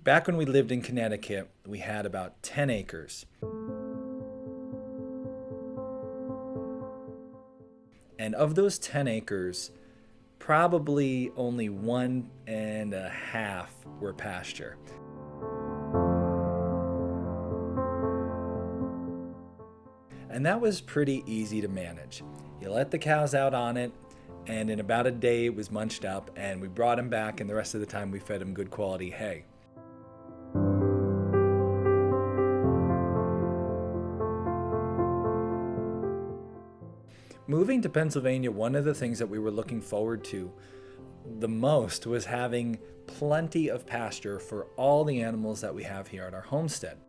Back when we lived in Connecticut, we had about 10 acres. And of those 10 acres, probably only 1.5 were pasture. And that was pretty easy to manage. You let the cows out on it, and in about a day it was munched up, and we brought them back, and the rest of the time we fed them good quality hay. Moving to Pennsylvania, one of the things that we were looking forward to the most was having plenty of pasture for all the animals that we have here at our homestead.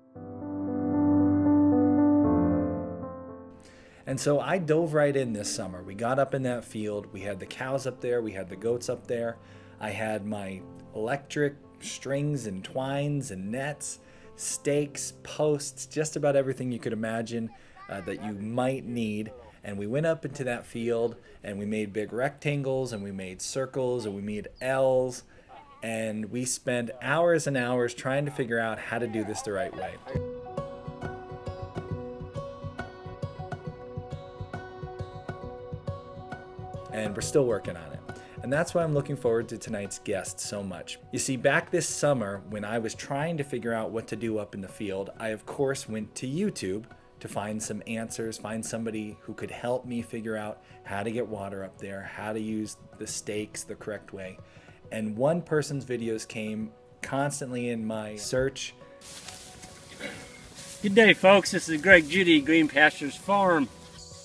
And so I dove right in this summer. We got up in that field. We had the cows up there. We had the goats up there. I had my electric strings and twines and nets, stakes, posts, just about everything you could imagine that you might need. And we went up into that field and we made big rectangles and we made circles and we made L's. And we spent hours and hours trying to figure out how to do this the right way. And we're still working on it. And that's why I'm looking forward to tonight's guest so much. You see, back this summer, when I was trying to figure out what to do up in the field, I of course went to YouTube to find some answers, find somebody who could help me figure out how to get water up there, how to use the stakes the correct way. And one person's videos came constantly in my search. Good day, folks. This is Greg Judy at Green Pastures Farm.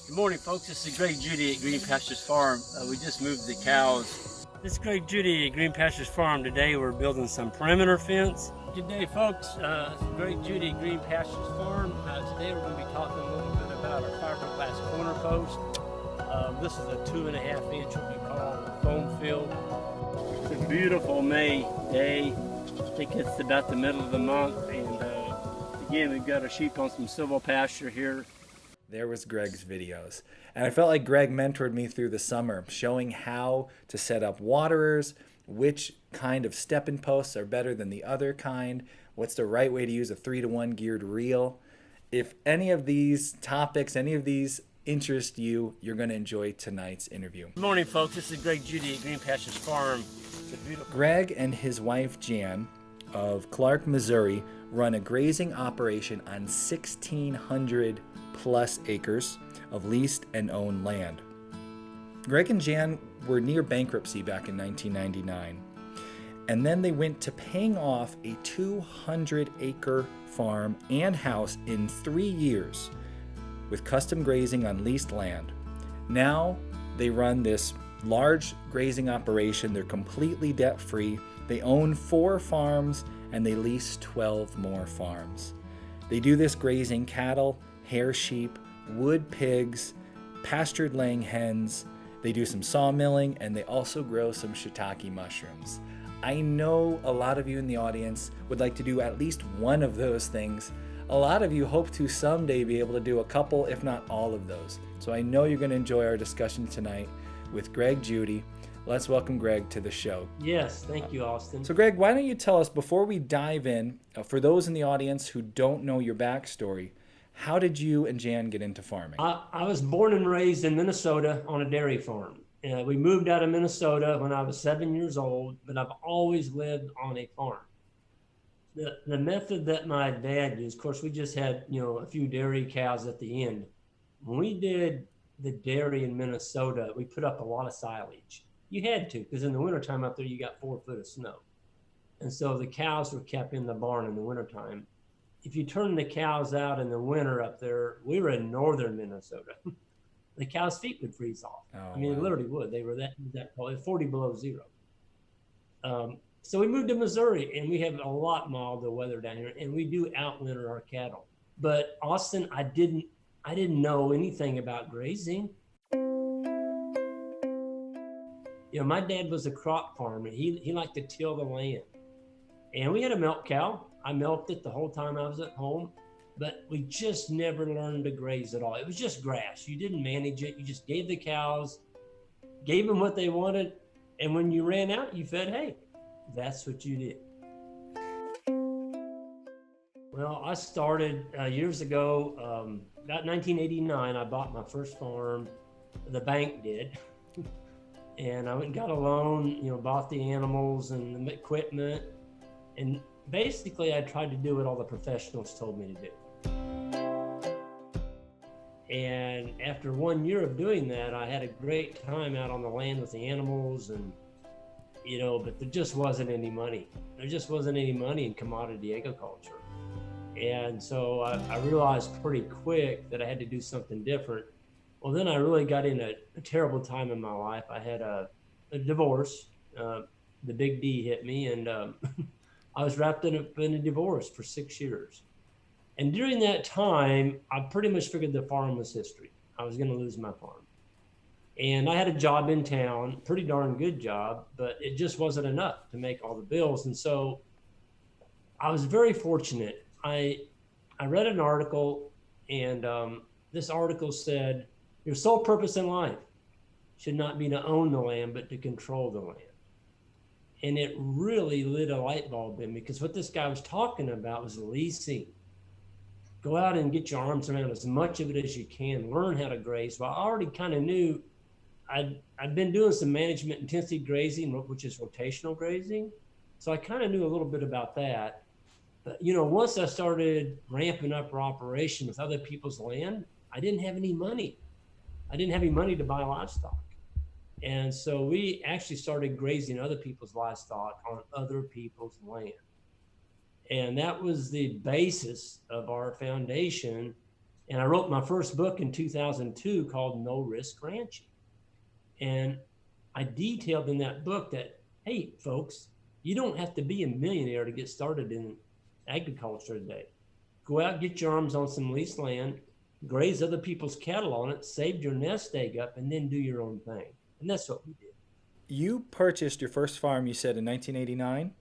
Good morning, folks. This is Greg Judy at Green Pastures Farm. We just moved the cows. This is Greg Judy at Green Pastures Farm. Today we're building some perimeter fence. Good day, folks. This is Greg Judy at Green Pastures Farm. Today we're going to be talking a little bit about our fiberglass corner post. This is a 2.5 inch what we call foam field. It's a beautiful May day. I think it's about the middle of the month. And again, we've got our sheep on some civil pasture here. There was Greg's videos. And I felt like Greg mentored me through the summer, showing how to set up waterers, which kind of stepping posts are better than the other kind, what's the right way to use a 3-to-1 geared reel. If any of these topics, any of these interest you, you're going to enjoy tonight's interview. Good morning, folks. This is Greg Judy at Green Pastures Farm. It's a beautiful... Greg and his wife Jan of Clark, Missouri, run a grazing operation on 1,600 plus acres of leased and owned land. Greg and Jan were near bankruptcy back in 1999, and then they went to paying off a 200-acre farm and house in 3 years with custom grazing on leased land. Now they run this large grazing operation. They're completely debt-free. They own 4 farms and they lease 12 more farms. They do this grazing cattle, hair sheep, wood pigs, pastured laying hens. They do some sawmilling, and they also grow some shiitake mushrooms. I know a lot of you in the audience would like to do at least one of those things. A lot of you hope to someday be able to do a couple, if not all of those. So I know you're going to enjoy our discussion tonight with Greg Judy. Let's welcome Greg to the show. Yes, thank you, Austin. So Greg, why don't you tell us, before we dive in, for those in the audience who don't know your backstory, how did you and Jan get into farming? I was born and raised in Minnesota on a dairy farm. We moved out of Minnesota when I was 7 years old, but I've always lived on a farm. The method that my dad used, of course, we just had, a few dairy cows at the end. When we did the dairy in Minnesota, we put up a lot of silage. You had to, because in the wintertime out there, you got 4 foot of snow. And so the cows were kept in the barn in the wintertime. If you turn the cows out in the winter up there, we were in northern Minnesota. The cows' feet would freeze off. Oh, They literally would. They were that cold, 40 below zero. So we moved to Missouri, and we have a lot milder weather down here, and we do outwinter our cattle. But Austin, I didn't know anything about grazing. My dad was a crop farmer. He liked to till the land, and we had a milk cow. I milked it the whole time I was at home, but we just never learned to graze at all. It was just grass. You didn't manage it. You just gave the cows, gave them what they wanted, and when you ran out, you fed hay. That's what you did. Well, I started years ago, about 1989, I bought my first farm. The bank did. And I went and got a loan, bought the animals and the equipment. And basically I tried to do what all the professionals told me to do. And after 1 year of doing that, I had a great time out on the land with the animals but there just wasn't any money. There just wasn't any money in commodity agriculture. And so I realized pretty quick that I had to do something different. Well, then I really got in a terrible time in my life. I had a divorce. The big D hit me, and I was wrapped up in a divorce for 6 years. And during that time, I pretty much figured the farm was history. I was going to lose my farm. And I had a job in town, pretty darn good job, but it just wasn't enough to make all the bills. And so I was very fortunate. I read an article, and this article said, your sole purpose in life should not be to own the land, but to control the land. And it really lit a light bulb in me, because what this guy was talking about was leasing. Go out and get your arms around as much of it as you can, learn how to graze. Well, I already kind of knew, I'd been doing some management intensive grazing, which is rotational grazing. So I kind of knew a little bit about that. But, once I started ramping up our operation with other people's land, I didn't have any money. I didn't have any money to buy livestock. And so we actually started grazing other people's livestock on other people's land. And that was the basis of our foundation. And I wrote my first book in 2002 called No Risk Ranching. And I detailed in that book that, hey, folks, you don't have to be a millionaire to get started in agriculture today. Go out, get your arms on some leased land, graze other people's cattle on it, save your nest egg up, and then do your own thing. And that's what we did. You purchased your first farm, you said, in 1989?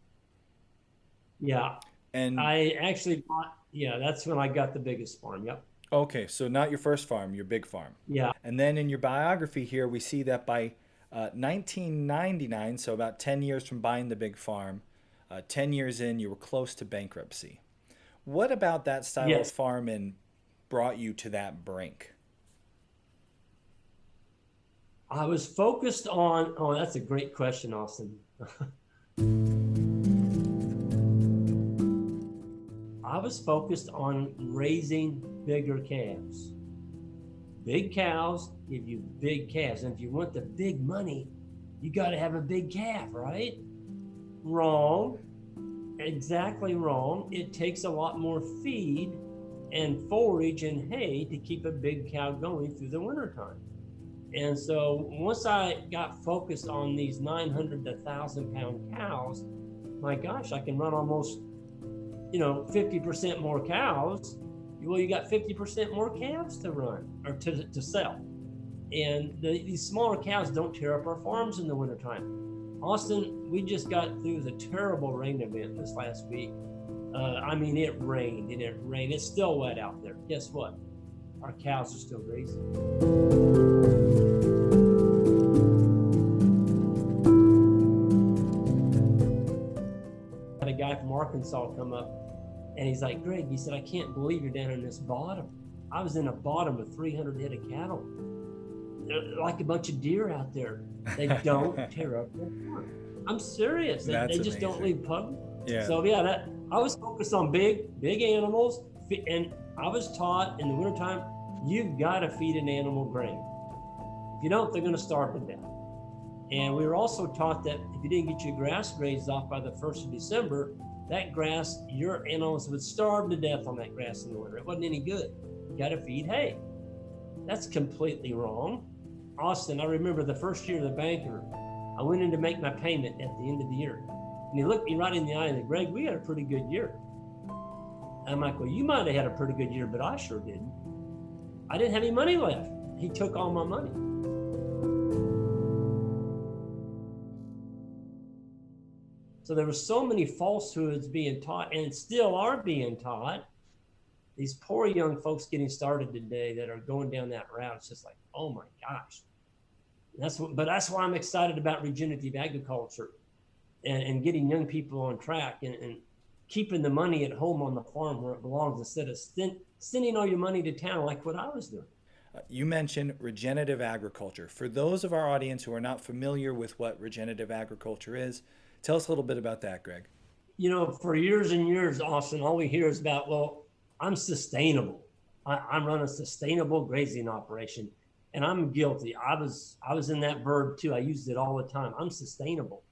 Yeah. And I actually bought, that's when I got the biggest farm. Yep. Okay, so not your first farm, your big farm. Yeah. And then in your biography here, we see that by 1999, so about 10 years from buying the big farm, 10 years in, you were close to bankruptcy. What about that style of farming brought you to that brink? I was focused on, that's a great question, Austin. I was focused on raising bigger calves. Big cows give you big calves. And if you want the big money, you got to have a big calf, right? Wrong. Exactly wrong. It takes a lot more feed and forage and hay to keep a big cow going through the wintertime. And so once I got focused on these 900 to 1,000 pound cows, my gosh, I can run almost 50% more cows. Well, you got 50% more calves to run or to sell. And these smaller cows don't tear up our farms in the wintertime. Austin, we just got through the terrible rain event this last week. It rained and it rained. It's still wet out there. Guess what? Our cows are still grazing. Had a guy from Arkansas come up, and he's like, Greg, he said, I can't believe you're down in this bottom. I was in a bottom with 300 head of cattle. They're like a bunch of deer out there. They don't tear up their farm. I'm serious. They just don't leave pug. Yeah. So I was focused on big animals, and I was taught in the wintertime, you've got to feed an animal grain. If you don't, they're going to starve to death. And we were also taught that if you didn't get your grass grazed off by the 1st of December, that grass, your animals would starve to death on that grass in the winter. It wasn't any good. You got to feed hay. That's completely wrong. Austin, I remember the first year of the banker, I went in to make my payment at the end of the year. And he looked me right in the eye and said, Greg, we had a pretty good year. I'm like, well, you might have had a pretty good year, but I sure didn't. I didn't have any money left. He took all my money. So there were so many falsehoods being taught and still are being taught. These poor young folks getting started today that are going down that route, it's just like, oh my gosh. But that's why I'm excited about regenerative agriculture and getting young people on track and keeping the money at home on the farm where it belongs instead of sending all your money to town like what I was doing. You mentioned regenerative agriculture. For those of our audience who are not familiar with what regenerative agriculture is, tell us a little bit about that, Greg. You know, for years and years, Austin, all we hear is about, well, I'm sustainable. I'm running a sustainable grazing operation, and I'm guilty. I was in that verb too. I used it all the time. I'm sustainable.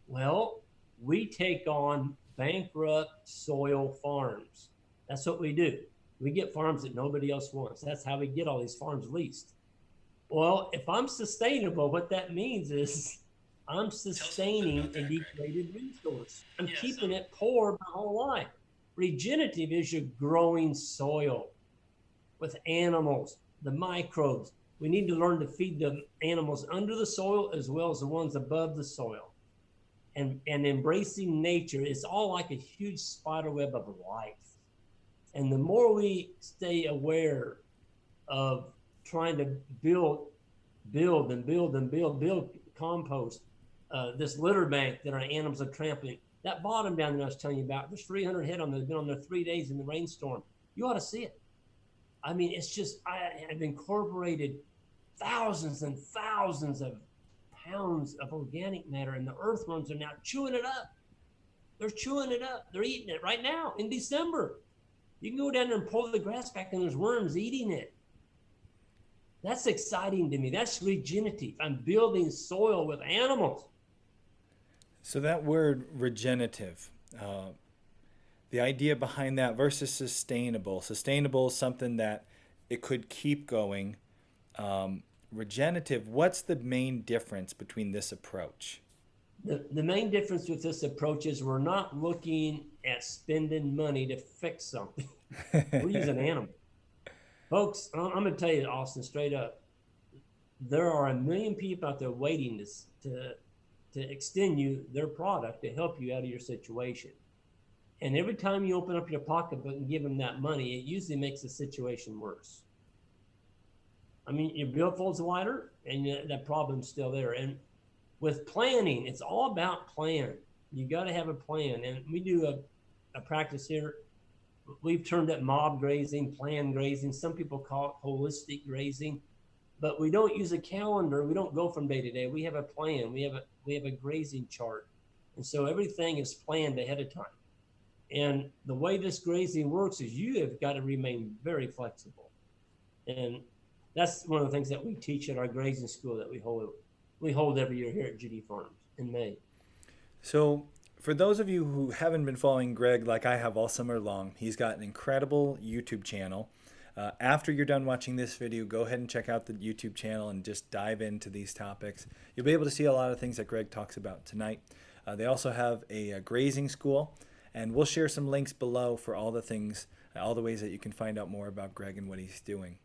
Well, we take on bankrupt soil farms. That's what we do. We get farms that nobody else wants. That's how we get all these farms leased. Well, if I'm sustainable, what that means is I'm sustaining a degraded resource. I'm keeping it poor my whole life. Regenerative is you're growing soil with animals, the microbes. We need to learn to feed the animals under the soil as well as the ones above the soil. And embracing nature, it's all like a huge spider web of life. And the more we stay aware of trying to build compost, this litter bank that our animals are trampling, that bottom down there I was telling you about, there's 300 head on there, been on there 3 days in the rainstorm. You ought to see it. I mean, it's just, I've incorporated thousands and thousands of pounds of organic matter, and the earthworms are now chewing it up. They're chewing it up. They're eating it right now in December. You can go down there and pull the grass back and there's worms eating it. That's exciting to me. That's regenerative. I'm building soil with animals. So that word regenerative, the idea behind that versus sustainable. Sustainable is something that it could keep going. Regenerative, what's the main difference between this approach? The main difference with this approach is we're not looking at spending money to fix something. We're using animals. Folks, I'm going to tell you, Austin, straight up, there are 1 million people out there waiting to extend you their product to help you out of your situation. And every time you open up your pocketbook and give them that money, it usually makes the situation worse. I mean, your billfold's lighter and that problem's still there. And with planning, it's all about plan. You got to have a plan. And we do a practice here. We've termed it mob grazing, planned grazing. Some people call it holistic grazing, but we don't use a calendar. We don't go from day to day. We have a plan. We have a grazing chart. And so everything is planned ahead of time. And the way this grazing works is you have got to remain very flexible. And that's one of the things that we teach at our grazing school that we hold every year here at Judy Farms in May. So for those of you who haven't been following Greg like I have all summer long, he's got an incredible YouTube channel. After you're done watching this video, go ahead and check out the YouTube channel and just dive into these topics. You'll be able to see a lot of things that Greg talks about tonight. They also have a grazing school, and we'll share some links below for all the things, all the ways that you can find out more about Greg and what he's doing.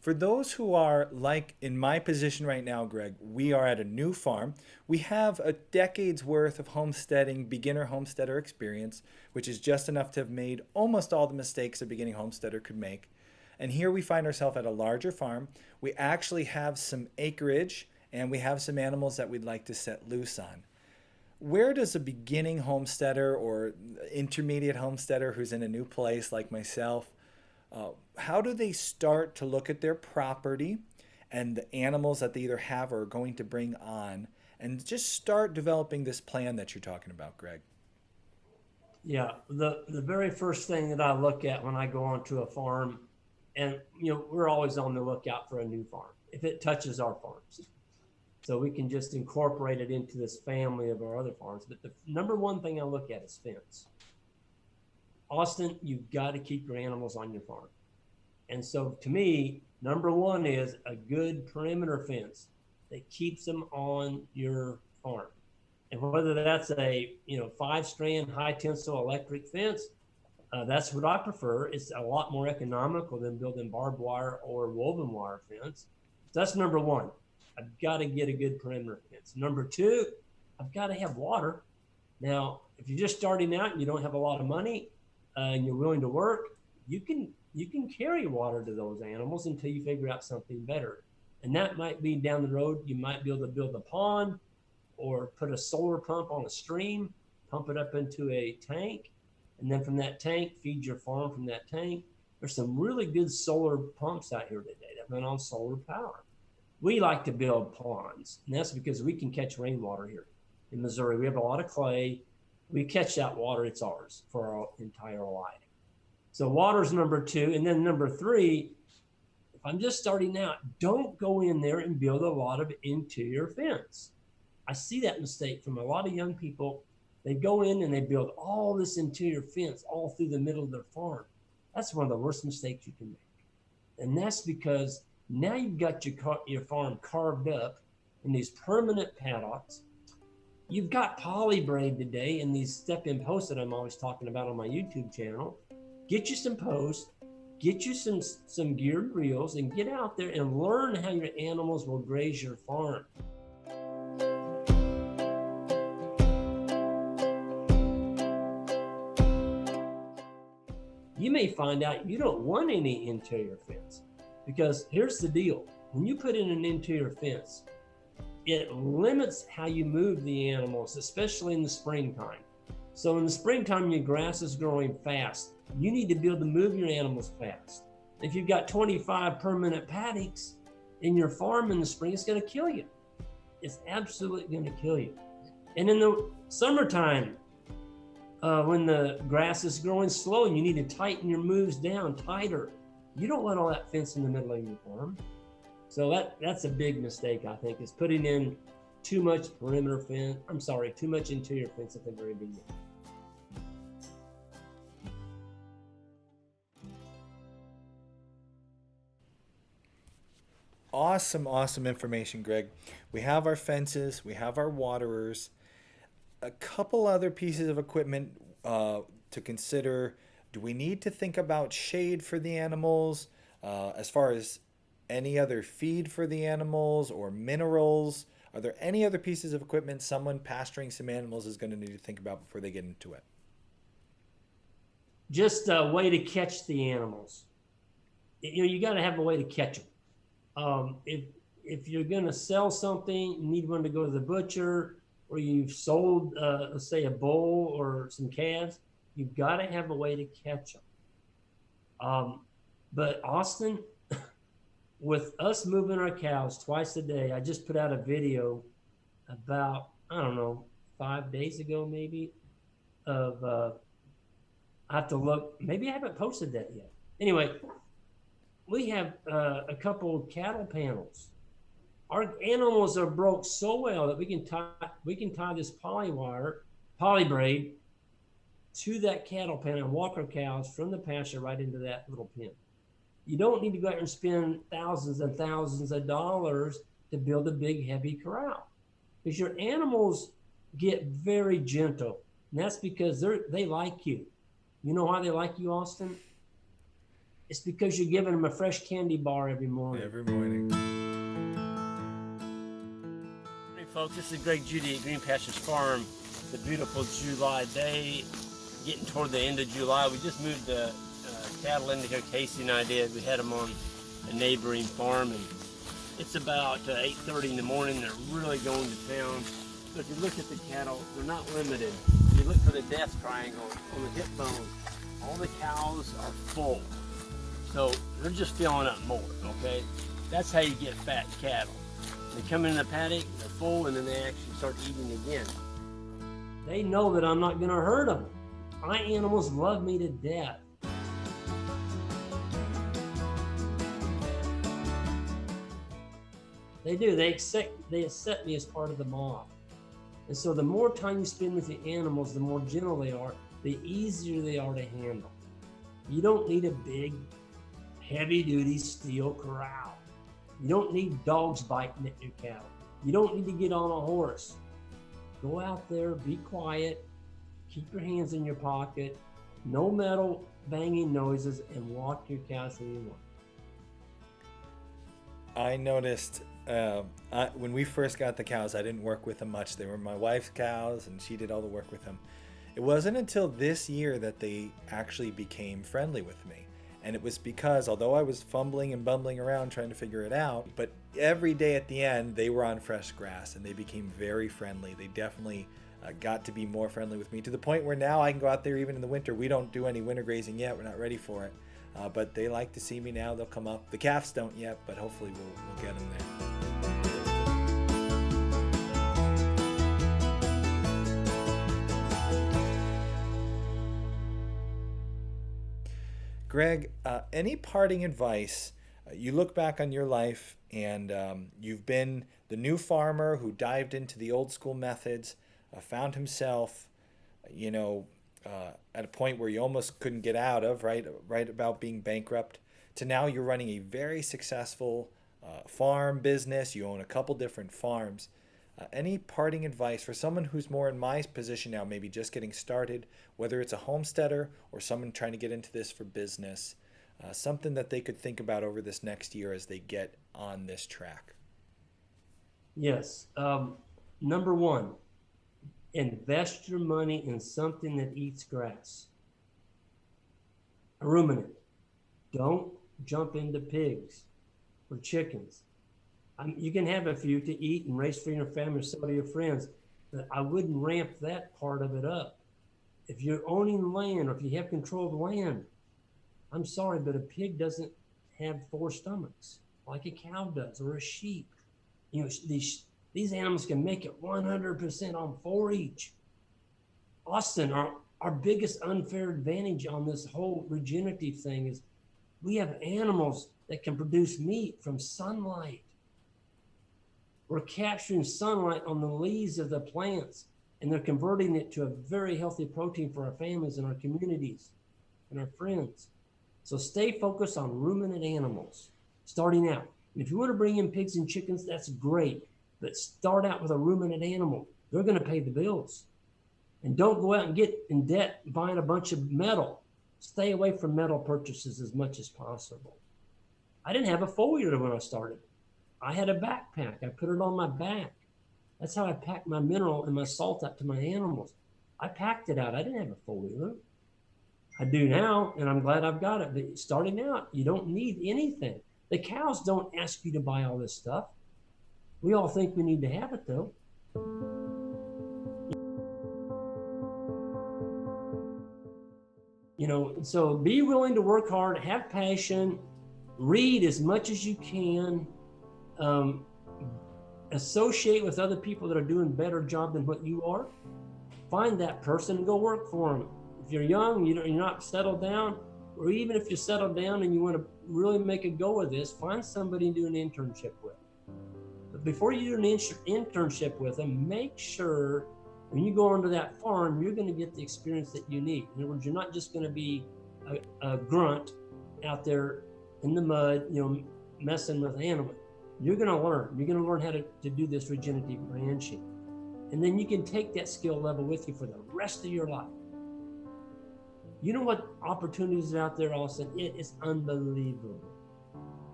For those who are like in my position right now, Greg, we are at a new farm. We have a decade's worth of homesteading, beginner homesteader experience, which is just enough to have made almost all the mistakes a beginning homesteader could make. And here we find ourselves at a larger farm. We actually have some acreage and we have some animals that we'd like to set loose on. Where does a beginning homesteader or intermediate homesteader who's in a new place like myself, how do they start to look at their property and the animals that they either have or are going to bring on and just start developing this plan that you're talking about, Greg? Yeah, the very first thing that I look at when I go onto a farm, and we're always on the lookout for a new farm if it touches our farms, so we can just incorporate it into this family of our other farms. But the number one thing I look at is fence. Austin, you've got to keep your animals on your farm. And so to me, number one is a good perimeter fence that keeps them on your farm. And whether that's a 5-strand high tensile electric fence, that's what I prefer. It's a lot more economical than building barbed wire or woven wire fence. So that's number one. I've got to get a good perimeter fence. Number two, I've got to have water. Now, if you're just starting out and you don't have a lot of money, and you're willing to work, you can carry water to those animals until you figure out something better. And that might be down the road. You might be able to build a pond or put a solar pump on a stream, pump it up into a tank. And then from that tank, feed your farm from that tank. There's some really good solar pumps out here today that run on solar power. We like to build ponds, and that's because we can catch rainwater here in Missouri. We have a lot of clay. We catch that water, it's ours for our entire life. So water's number 2. And then number 3, if I'm just starting out, don't go in there and build a lot of interior fence. I see that mistake from a lot of young people. They go in and they build all this interior fence all through the middle of their farm. That's one of the worst mistakes you can make. And that's because now you've got your farm carved up in these permanent paddocks. You've got poly braid today in these step-in posts that I'm always talking about on my YouTube channel. Get you some posts, get you some geared reels, and get out there and learn how your animals will graze your farm. You may find out you don't want any interior fence, because here's the deal. When you put in an interior fence, it limits how you move the animals, especially in the springtime. So in the springtime, your grass is growing fast. You need to be able to move your animals fast. If you've got 25 permanent paddocks in your farm in the spring, it's going to kill you. It's absolutely going to kill you. And in the summertime, when the grass is growing slow and you need to tighten your moves down tighter, you don't want all that fence in the middle of your farm. So that's a big mistake, I think, is putting in too much interior fence at the very beginning. Awesome information, Greg. We have our fences, we have our waterers, a couple other pieces of equipment to consider. Do we need to think about shade for the animals, as far as any other feed for the animals or minerals? Are there any other pieces of equipment someone pasturing some animals is going to need to think about before they get into it? Just a way to catch the animals. You got to have a way to catch them. If you're going to sell something, you need one to go to the butcher, or you've sold, let's say, a bull or some calves, you've got to have a way to catch them. But Austin, with us moving our cows twice a day, I just put out a video about, 5 days ago maybe, of, I have to look, maybe I haven't posted that yet. Anyway, we have a couple of cattle panels. Our animals are broke so well that we can tie this poly braid to that cattle pen and walk our cows from the pasture right into that little pen. You don't need to go out and spend thousands and thousands of dollars to build a big, heavy corral, because your animals get very gentle, and that's because they like you. You know why they like you, Austin? It's because you're giving them a fresh candy bar every morning. Every morning. Hey folks, this is Greg Judy at Green Pastures Farm. It's a beautiful July day, getting toward the end of July. We just moved the cattle into here. Casey and I did. We had them on a neighboring farm, and it's about 8:30 in the morning. They're really going to town. So if you look at the cattle, they're not limited. If you look for the death triangle on the hip bone, all the cows are full. So they're just filling up more, okay? That's how you get fat cattle. They come in the paddock, they're full, and then they actually start eating again. They know that I'm not going to hurt them. My animals love me to death. They do. They accept me as part of the mob. And so the more time you spend with the animals, the more gentle they are, the easier they are to handle. You don't need a big, heavy-duty steel corral. You don't need dogs biting at your cattle. You don't need to get on a horse. Go out there, be quiet, keep your hands in your pocket, no metal banging noises, and walk your cows where you want. I noticed when we first got the cows, I didn't work with them much. They were my wife's cows, and she did all the work with them. It wasn't until this year that they actually became friendly with me. And it was because, although I was fumbling and bumbling around trying to figure it out, but every day at the end, they were on fresh grass and they became very friendly. They definitely got to be more friendly with me, to the point where now I can go out there even in the winter. We don't do any winter grazing yet. We're not ready for it. But they like to see me now. They'll come up. The calves don't yet, but hopefully we'll get them there. Greg, any parting advice? You look back on your life and you've been the new farmer who dived into the old school methods, found himself, at a point where you almost couldn't get out of, right about being bankrupt, to now you're running a very successful farm business. You own a couple different farms. Any parting advice for someone who's more in my position now, maybe just getting started, whether it's a homesteader or someone trying to get into this for business, something that they could think about over this next year as they get on this track? Yes. Number one, invest your money in something that eats grass. A ruminant. Don't jump into pigs or chickens. You can have a few to eat and raise for your family or sell to your friends, but I wouldn't ramp that part of it up. If you're owning land or if you have control of land, I'm sorry, but a pig doesn't have 4 stomachs like a cow does or a sheep. These animals can make it 100% on 4 each. Austin, our biggest unfair advantage on this whole regenerative thing is we have animals that can produce meat from sunlight. We're capturing sunlight on the leaves of the plants, and they're converting it to a very healthy protein for our families and our communities and our friends. So stay focused on ruminant animals, starting out. And if you want to bring in pigs and chickens, that's great. But start out with a ruminant animal. They're going to pay the bills. And don't go out and get in debt buying a bunch of metal. Stay away from metal purchases as much as possible. I didn't have a 4-wheeler when I started. I had a backpack. I put it on my back. That's how I packed my mineral and my salt out to my animals. I packed it out. I didn't have a 4-wheeler. I do now, and I'm glad I've got it. But starting out, you don't need anything. The cows don't ask you to buy all this stuff. We all think we need to have it, though. So be willing to work hard, have passion, read as much as you can, associate with other people that are doing a better job than what you are. Find that person and go work for them. If you're young, you're not settled down, or even if you're settled down and you want to really make a go of this, find somebody to do an internship with. But before you do an internship with them, make sure when you go onto that farm, you're going to get the experience that you need. In other words, you're not just going to be a grunt out there in the mud, messing with animals. You're going to learn. You're going to learn how to do this regenerative ranching. And then you can take that skill level with you for the rest of your life. You know what opportunities are out there, Austin? It is unbelievable.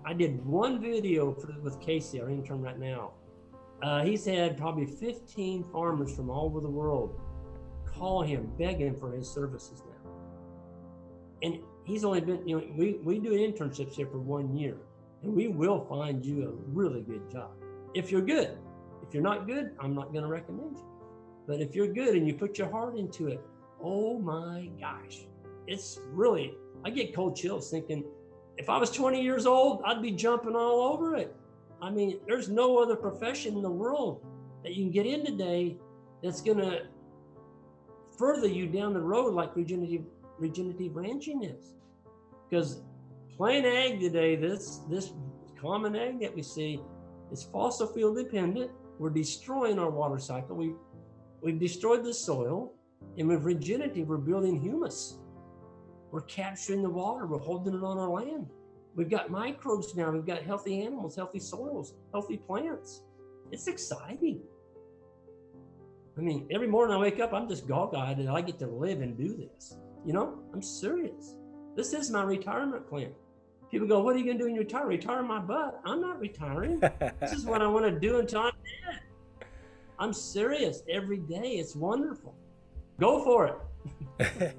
I did one video with Casey, our intern right now. He's had probably 15 farmers from all over the world call him, begging for his services now. And he's only been, we do internships here for 1 year, and we will find you a really good job. If you're good. If you're not good, I'm not going to recommend you. But if you're good and you put your heart into it, oh my gosh, it's really, I get cold chills thinking, if I was 20 years old, I'd be jumping all over it. I mean, there's no other profession in the world that you can get in today that's going to further you down the road like regenerative ranching is. Because plain ag today, this common ag that we see is fossil fuel dependent. We're destroying our water cycle. We've destroyed the soil, and with regenerative, we're building humus. We're capturing the water. We're holding it on our land. We've got microbes now. We've got healthy animals, healthy soils, healthy plants. It's exciting. I mean, every morning I wake up, I'm just gog-eyed that I get to live and do this. I'm serious. This is my retirement plan. People go, what are you going to do when you retire? Retire my butt. I'm not retiring. This is what I want to do until I'm dead. I'm serious every day. It's wonderful. Go for it.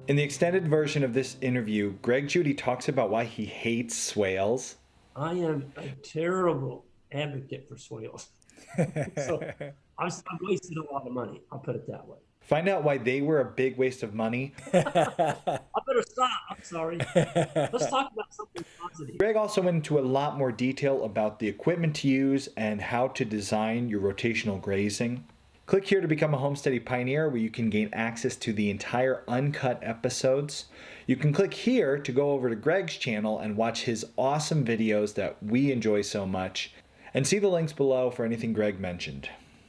In the extended version of this interview, Greg Judy talks about why he hates swales. I am a terrible advocate for swales. So I've wasted a lot of money. I'll put it that way. Find out why they were a big waste of money. I better stop. I'm sorry. Let's talk about something positive. Greg also went into a lot more detail about the equipment to use and how to design your rotational grazing. Click here to become a Homesteady Pioneer, where you can gain access to the entire uncut episodes. You can click here to go over to Greg's channel and watch his awesome videos that we enjoy so much, and see the links below for anything Greg mentioned.